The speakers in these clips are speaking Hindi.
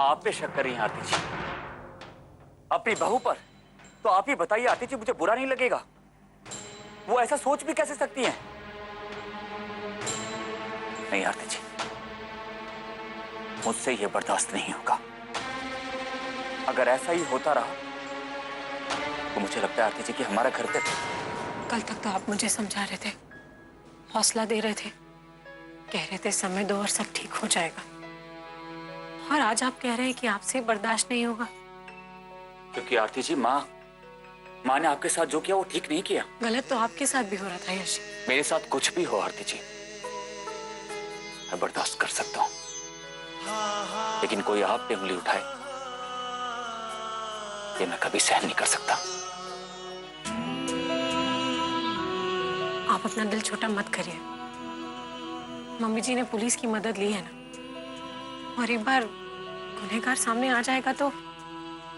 आप पे शक कर रही हैं आरती जी, अपनी बहू पर? तो आप ही बताइए आरती जी, मुझे बुरा नहीं लगेगा? वो ऐसा सोच भी कैसे सकती हैं? नहीं आरती जी, मुझसे ये बर्दाश्त नहीं होगा। अगर ऐसा ही होता रहा तो मुझे लगता है आरती जी कि हमारा घर पे कल तक तो आप मुझे समझा रहे थे, हौसला दे रहे थे, कह रहे थे समय दो और सब ठीक हो जाएगा, और आज आप कह रहे हैं कि आपसे बर्दाश्त नहीं होगा। क्योंकि आरती जी माँ ने आपके साथ जो किया वो ठीक नहीं किया। गलत तो आपके साथ भी हो रहा था यश। मेरे साथ कुछ भी हो आरती जी, मैं बर्दाश्त कर सकता हूँ, लेकिन कोई आप पे उंगली उठाए ये मैं कभी सहन नहीं कर सकता। आप अपना दिल छोटा मत करिए। मम्मी जी ने पुलिस की मदद ली है ना, और एक बार गुनहगार सामने आ जाएगा तो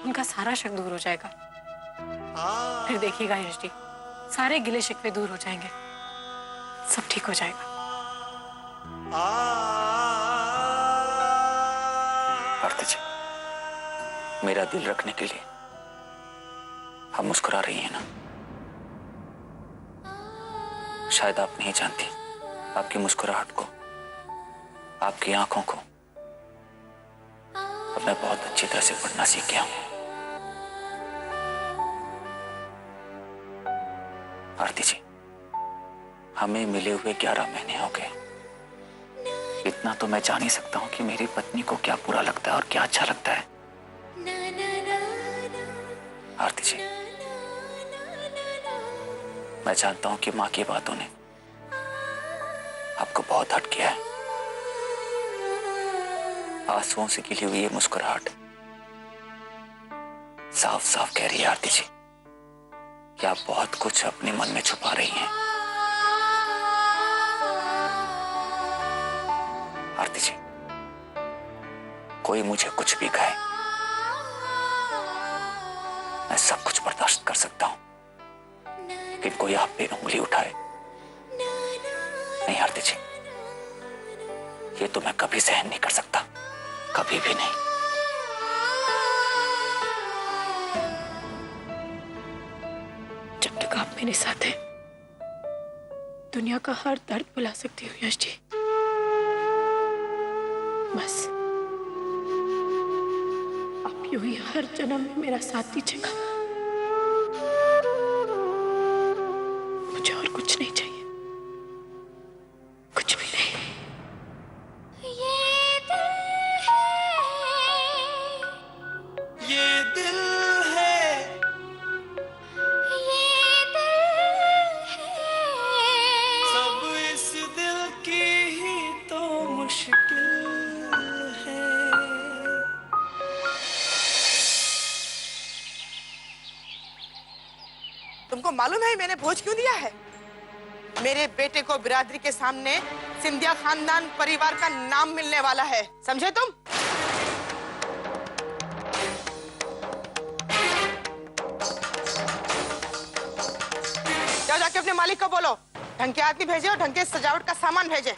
उनका सारा शक दूर हो जाएगा। फिर देखिएगा यश जी, सारे गिले शिकवे दूर हो जाएंगे, सब ठीक हो जाएगा। आरती जी, मेरा दिल रखने के लिए आप मुस्कुरा रही हैं ना? शायद आप नहीं जानती, आपकी मुस्कुराहट को, आपकी आंखों को अब मैं बहुत अच्छी तरह से पढ़ना सीख गया हूं। आरती जी, हमें मिले हुए 11 महीने हो गए। इतना तो मैं जान ही सकता हूं कि मेरी पत्नी को क्या बुरा लगता है और क्या अच्छा लगता है। आरती जी, मैं जानता हूं कि मां की बातों ने आपको बहुत हर्ट किया है। आंसुओं से गिली हुई ये मुस्कुराहट साफ साफ कह रही है आरती जी कि आप बहुत कुछ अपने मन में छुपा रही हैं। आरती जी, कोई मुझे कुछ भी कहे, मैं सब कुछ बर्दाश्त कर सकता हूं, लेकिन कोई आप पे उंगली उठाए नहीं आरती जी, ये तो मैं कभी सहन नहीं कर सकता, कभी भी नहीं। जब तक आप मेरे साथ हैं, दुनिया का हर दर्द भुला सकती हूँ यश जी। बस आप यूं ही हर जन्म में मेरा साथ दीजिएगा। मुझे और कुछ नहीं चाहिए, कुछ भी नहीं। ये दिल है, सब इस दिल की ही तो मुश्किल है। तुमको मालूम है मैंने भोज क्यों दिया है? मेरे बेटे को बिरादरी के सामने सिंधिया खानदान परिवार का नाम मिलने वाला है, समझे तुम? जाओ जाके अपने मालिक को बोलो ढंग के आदमी भेजे और ढंग के सजावट का सामान भेजे।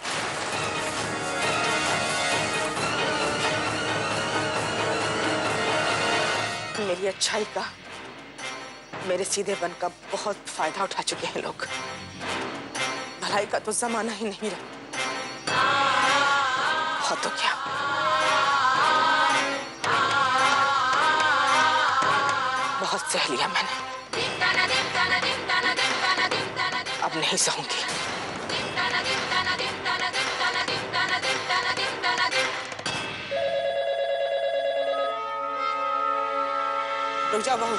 मेरी अच्छाई का, मेरे सीधेपन का बहुत फायदा उठा चुके हैं लोग। भलाई का तो जमाना ही नहीं रहा, बहुत हो गया। बहुत सह लिया मैंने, अब नहीं सहूंगी। रुक जाओ बहू,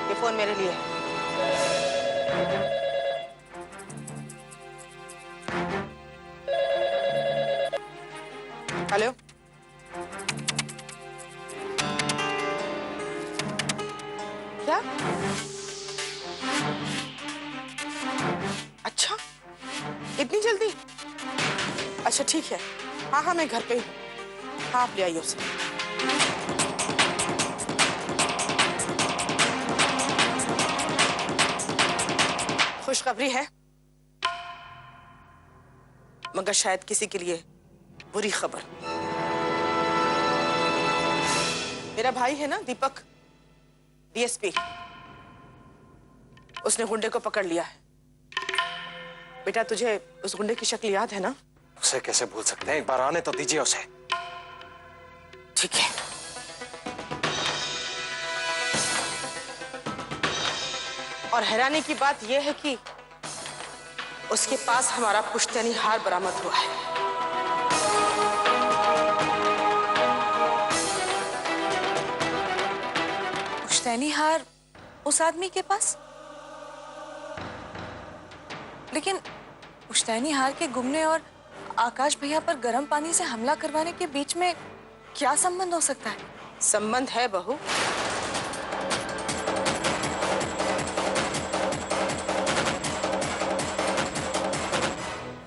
ये फोन मेरे लिए। हेलो, क्या? अच्छा, इतनी जल्दी? अच्छा ठीक है, हाँ हाँ मैं घर पे ही हूँ। हाँ आप ले आइए उसे। खुशखबरी है, मगर शायद किसी के लिए बुरी खबर। मेरा भाई है ना दीपक, डीएसपी, उसने गुंडे को पकड़ लिया है। बेटा तुझे उस गुंडे की शक्ल याद है ना? उसे कैसे भूल सकते हैं, एक बार आने तो दीजिए उसे। ठीक है। और हैरानी की बात यह है कि उसके पास हमारा पुश्तैनी हार बरामद हुआ है। पुश्तैनी हार उस आदमी के पास? लेकिन पुश्तैनी हार के गुमने और आकाश भैया पर गर्म पानी से हमला करवाने के बीच में क्या संबंध हो सकता है? संबंध है बहू।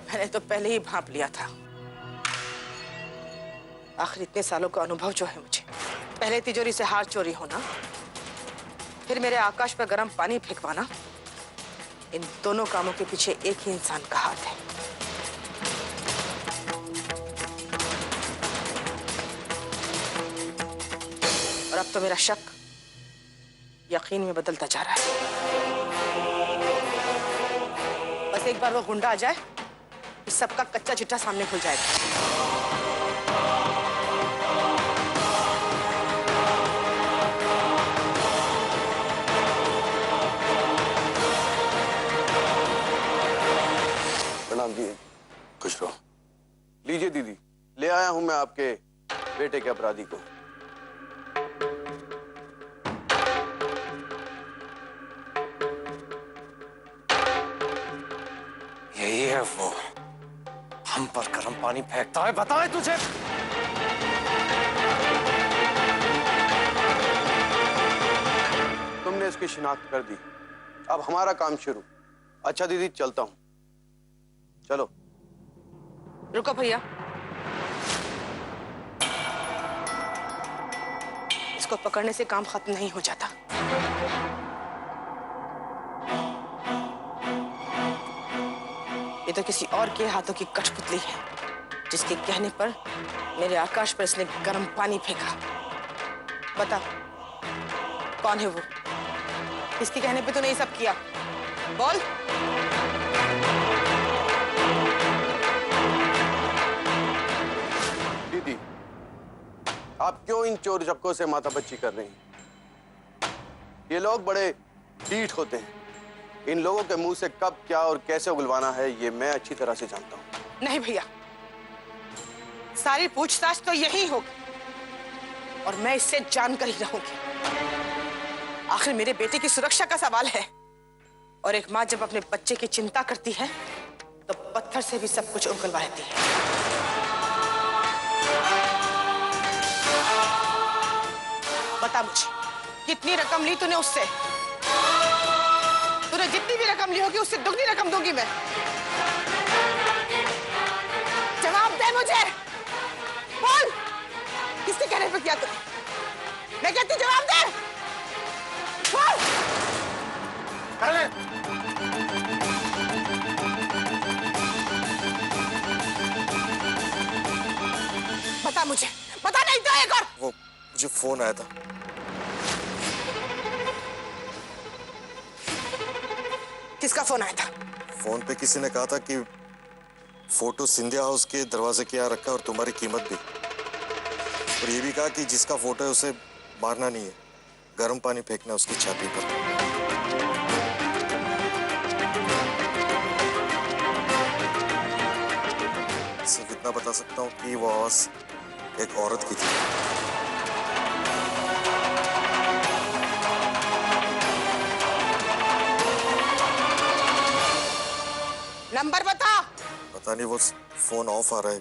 मैंने तो पहले ही भांप लिया था। आखिर इतने सालों का अनुभव जो है मुझे, पहले तिजोरी से हार चोरी होना, फिर मेरे आकाश पर गर्म पानी फेंकवाना, इन दोनों कामों के पीछे एक ही इंसान का हाथ है। और अब तो मेरा शक यकीन में बदलता जा रहा है। बस एक बार वो गुंडा आ जाए, इस सबका कच्चा चिट्ठा सामने खुल जाएगा। प्रणाम जी। खुश रहो। लीजिए दीदी, ले आया हूं मैं आपके बेटे के अपराधी को। यही है वो, हम पर गर्म पानी फेंकता है, बताए तुझे। तुमने इसकी शिनाख्त कर दी, अब हमारा काम शुरू। अच्छा दीदी, चलता हूं। चलो। रुको भैया, इसको पकड़ने से काम खत्म नहीं हो जाता। ये तो किसी और के हाथों की कठपुतली है, जिसके कहने पर मेरे आकाश पर इसने गर्म पानी फेंका। बता कौन है वो, किसके कहने पे तूने ये सब किया? बोल। दीदी, आप क्यों इन चोर चक्कों से माथापच्ची कर रही हैं? ये लोग बड़े ढीठ होते हैं। इन लोगों के मुंह से कब क्या और कैसे उगलवाना है, ये मैं अच्छी तरह से जानता हूं। नहीं भैया, सारी पूछताछ तो यही होगी और मैं इससे जानकर ही रहूंगी। आखिर मेरे बेटे की सुरक्षा का सवाल है, और एक माँ जब अपने बच्चे की चिंता करती है तो पत्थर से भी सब कुछ उगलवा लेती है। बता मुझे, कितनी रकम ली तूने उससे? तूने जितनी भी रकम ली होगी उससे दुगनी रकम दूंगी मैं। जवाब दे मुझे, बोल, किसके कहने पे किया तूने? मैं कहती जवाब दे, बोल। बता मुझे, बता, नहीं तो एक और। वो मुझे फोन आया था। किसका फोन आया था? फोन पे किसी ने कहा था कि फोटो सिंधिया हाउस के दरवाजे के यहाँ रखा है और तुम्हारी कीमत भी। और ये भी कहा कि जिसका फोटो है उसे मारना नहीं है, गर्म पानी फेंकना उसकी छाती पर। सिर्फ इतना बता सकता हूँ कि वो आवाज एक औरत की थी। नंबर बता। पता नहीं, वो फोन ऑफ आ रहा है।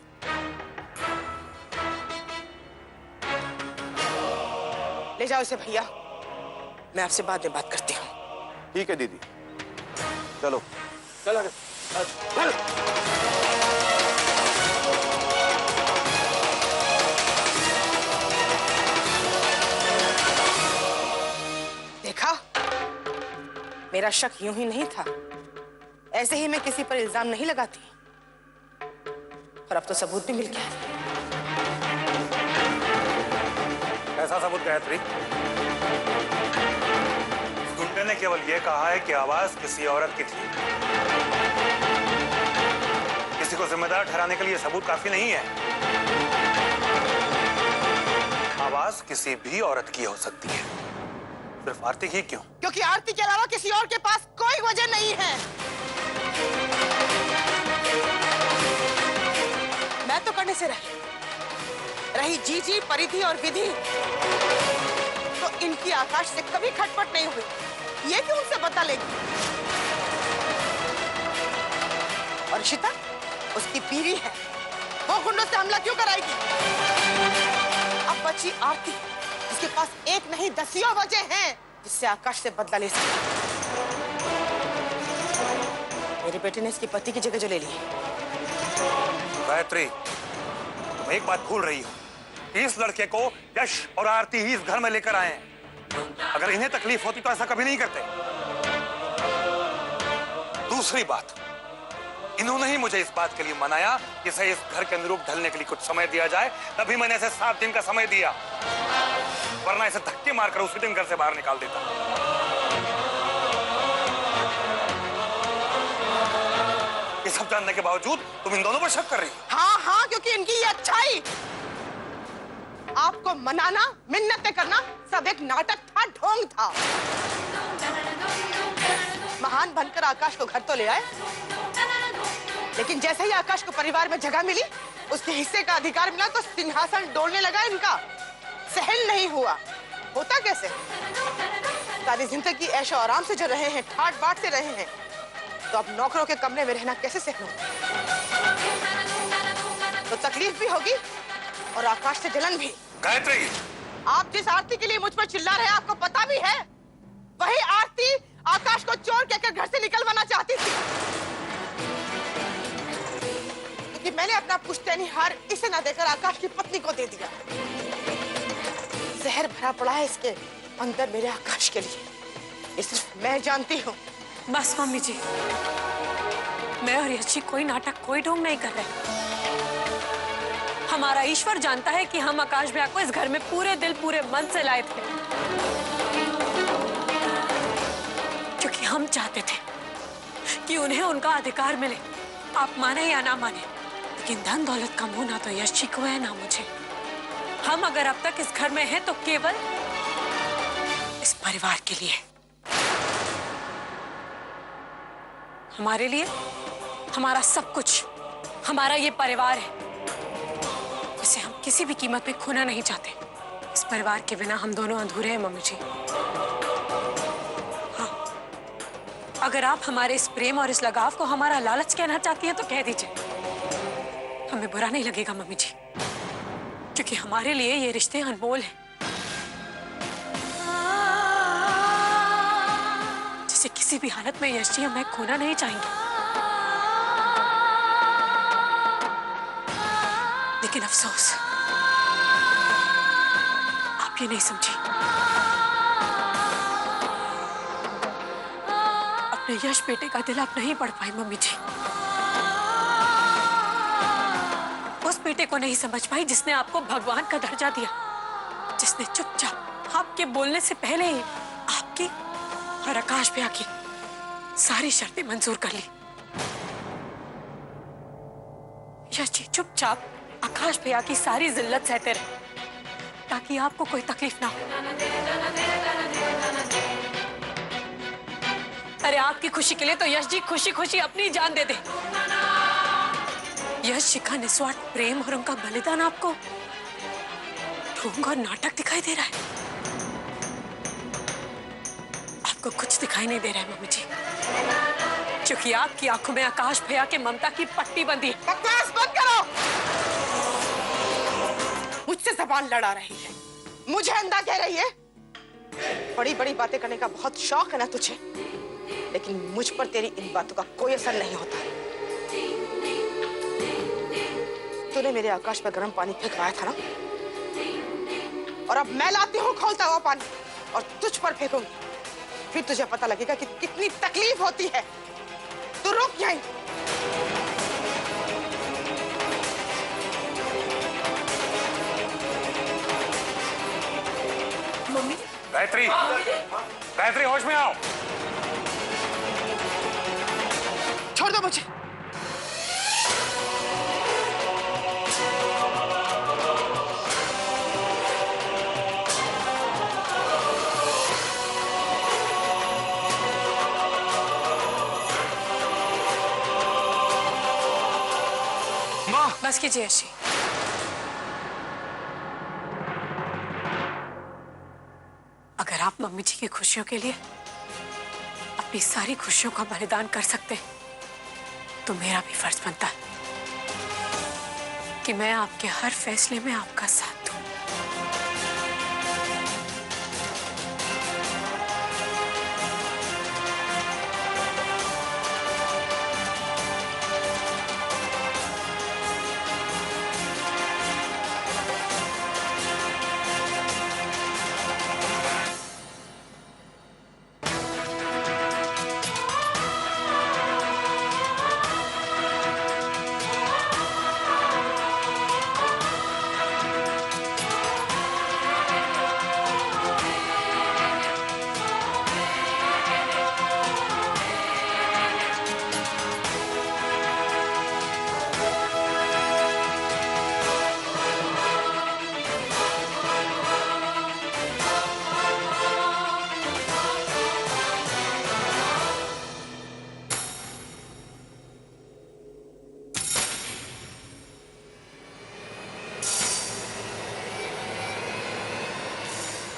ले जाओ इसे भैया, मैं आपसे बाद में बात करती हूँ। ठीक है दीदी, चलो। चल। देखा, मेरा शक यूं ही नहीं था। ऐसे ही मैं किसी पर इल्जाम नहीं लगाती, और अब तो सबूत भी मिल गया है। ऐसा सबूत गायत्री? गुंडे ने केवल यह कहा है कि आवाज किसी औरत की थी। किसी को जिम्मेदार ठहराने के लिए सबूत काफी नहीं है। आवाज किसी भी औरत की हो सकती है, सिर्फ आरती ही क्यों? क्योंकि आरती के अलावा किसी और के पास कोई वजह नहीं है। मैं तो करने से रही जीजी, परिधि और विधि, तो इनकी आकाश से कभी खटपट नहीं हुई। ये क्यों उनसे बदला लेगी? और इशिता उसकी बीवी है, वो गुंडों से हमला क्यों कराएगी? अब बची आरती, जिसके पास एक नहीं दसियों वजह हैं जिससे आकाश से बदला ले सकती। मेरे बेटे ने इसकी पति की जगह जो ले ली। गायत्री, तुम एक बात भूल रही हो, इस लड़के को यश और आरती ही इस घर में लेकर आए हैं। अगर इन्हें तकलीफ होती तो ऐसा कभी नहीं करते। दूसरी बात, इन्होंने ही मुझे इस बात के लिए मनाया कि इसे इस घर के अनुरूप ढलने के लिए कुछ समय दिया जाए, तभी मैंने इसे 7 दिन का समय दिया, वरना इसे धक्के मारकर उसी दिन घर से बाहर निकाल देता। ये सब जानने के बावजूद तुम इन दोनों पर शक कर रही हो। हाँ, क्योंकि इनकी ये अच्छाई, आपको मनाना, मिन्नतें करना सब एक नाटक था, ढोंग था। महान बनकर आकाश को घर तो ले आए, लेकिन जैसे ही आकाश को परिवार में जगह मिली, उसके हिस्से का अधिकार मिला, तो सिंहासन डोलने लगा इनका। सहन नहीं हुआ। होता कैसे? सारी जिंदगी ऐशो आराम से जो रहे हैं, ठाट बाट से रहे हैं, तो अब नौकरों के कमरे में रहना कैसे सहन होगा? तो तकलीफ भी होगी और आकाश से जलन भी। गायत्री, आप जिस आरती के लिए मुझ पर चिल्ला रहे हैं, आपको पता भी है, वही आरती आकाश को चोर कहकर घर से निकलवाना चाहती थी। क्योंकि मैंने अपना पुश्तैनी हार इसे ना देकर आकाश की पत्नी को दे दिया। जहर भरा पड़ा है इसके अंदर मेरे आकाश के लिए, ये सिर्फ मैं जानती हूँ। बस मम्मी जी, मैं और यश जी कोई नाटक, कोई ढोंग नहीं कर रहे। हमारा ईश्वर जानता है कि हम आकाश भैया को इस घर में पूरे दिल पूरे मन से लाए थे, क्योंकि हम चाहते थे कि उन्हें उनका अधिकार मिले। आप माने या ना माने, लेकिन धन दौलत का मुंह ना तो यश जी को है ना मुझे। हम अगर अब तक इस घर में हैं तो केवल इस परिवार के लिए। हमारे लिए हमारा सब कुछ, हमारा ये परिवार है, इसे हम किसी भी कीमत पे खोना नहीं चाहते। इस परिवार के बिना हम दोनों अधूरे हैं मम्मी जी। हाँ, अगर आप हमारे इस प्रेम और इस लगाव को हमारा लालच कहना चाहती हैं तो कह दीजिए, हमें बुरा नहीं लगेगा मम्मी जी, क्योंकि हमारे लिए ये रिश्ते अनमोल हैं, जिसे किसी भी हालत में यश जी हमें खोना नहीं चाहेंगे। लेकिन अफसोस, आप ये नहीं समझी। अपने यश बेटे का दिल आप नहीं पढ़ पाई मम्मी जी। उस बेटे को नहीं समझ पाई जिसने आपको भगवान का दर्जा दिया, जिसने चुपचाप आपके बोलने से पहले ही आपकी और आकाश भैया की सारी शर्तें मंजूर कर ली। यश जी चुपचाप आकाश भैया की सारी जिल्लत सहते रहे, ताकि आपको कोई तकलीफ ना हो। अरे आपकी खुशी के लिए तो यश जी खुशी खुशी अपनी जान दे दे। यश जी का निस्वार्थ प्रेम और उनका बलिदान आपको ढोंग और नाटक दिखाई दे रहा है। आपको कुछ दिखाई नहीं दे रहा है मम्मी जी, क्योंकि आपकी आंखों में आकाश भैया के ममता की पट्टी बंधी है। बकवास बंद करो। मुझसे जबान लड़ा रही है, मुझे अंधा कह रही है। बड़ी बड़ी बातें करने का बहुत शौक है ना तुझे, लेकिन मुझ पर तेरी इन बातों का कोई असर नहीं होता। तूने मेरे आकाश पर गर्म पानी फेंकवाया था ना, और अब मैं लाती हूँ खौलता हुआ पानी और तुझ पर फेंकूंगी, फिर तुझे पता लगेगा कि कितनी तकलीफ होती है। तू रुक यहीं। गायत्री, गायत्री होश में आओ। छोड़ दो मुझे। बस कीजिए अर्शी। अगर आप मम्मी जी की खुशियों के लिए अपनी सारी खुशियों का बलिदान कर सकते हैं तो मेरा भी फर्ज बनता है कि मैं आपके हर फैसले में आपका साथ दूं।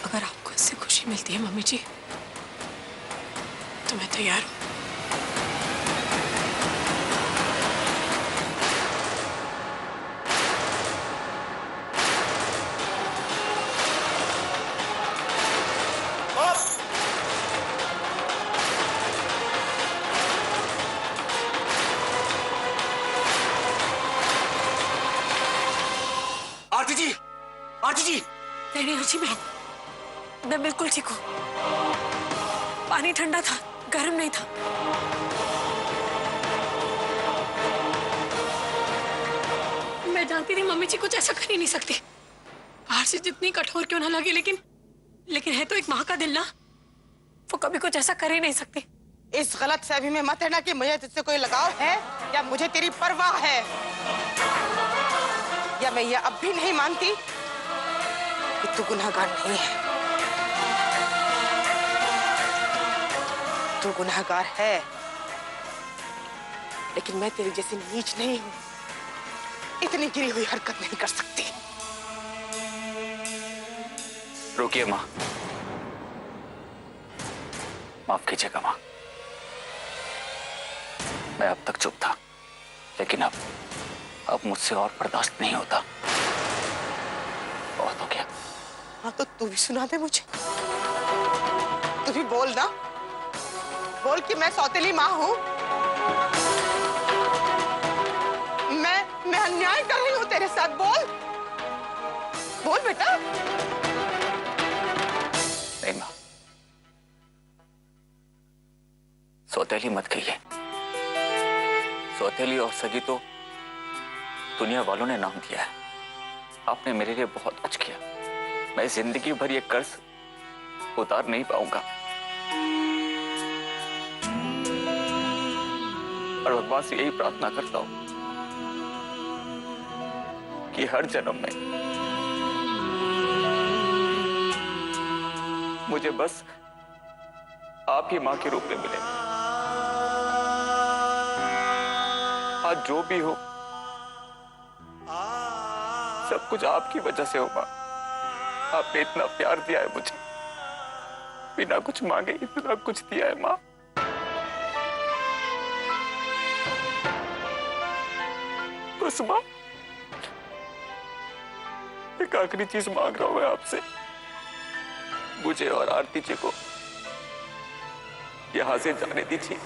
अगर आपको इससे खुशी मिलती है मम्मी जी तो मैं तैयार हूं। आरती जी, आरती जी। नहीं अर्शी, मैं बिल्कुल ठीक हूँ। पानी ठंडा था, गर्म नहीं था। मैं जानती थी मम्मी जी कुछ ऐसा कर ही नहीं सकती। बाहर से जितनी कठोर क्यों ना लगे, लेकिन है तो एक माँ का दिल ना, वो कभी कुछ ऐसा कर ही नहीं सकती। इस गलत फहमी में मत रहना कि मुझे तुझसे कोई लगाव है या मुझे तेरी परवाह है, या मैं ये अब भी नहीं मानती कि तू गुनहगार नहीं है। तू गुनहगार है, लेकिन मैं तेरी जैसी नीच नहीं हूं। इतनी गिरी हुई हरकत नहीं कर सकती। रुकिए माँ, माफ कीजिएगा माँ। मैं अब तक चुप था, लेकिन अब मुझसे और बर्दाश्त नहीं होता। बहुत हो गया। हाँ तो तू भी सुना दे मुझे। तू भी बोल ना, बोल कि मैं सौतेली माँ हूँ। मैं अन्याय कर रही हूँ तेरे साथ। बोल बोल बेटा। नहीं माँ, सौतेली मत कहिए। सौतेली और सगी तो दुनिया वालों ने नाम दिया है। आपने मेरे लिए बहुत कुछ किया। मैं जिंदगी भर ये कर्ज उतार नहीं पाऊंगा, और भगवान से यही प्रार्थना करता हूं कि हर जन्म में मुझे बस आप ही मां के रूप में मिले। आज जो भी हो, सब कुछ आपकी वजह से हो मां। आपने इतना प्यार दिया है मुझे, बिना कुछ मांगे इतना कुछ दिया है मां। बस मां, एक आखिरी चीज मांग रहा हूं मैं आपसे। मुझे और आरती जी को यहां से जाने दीजिए।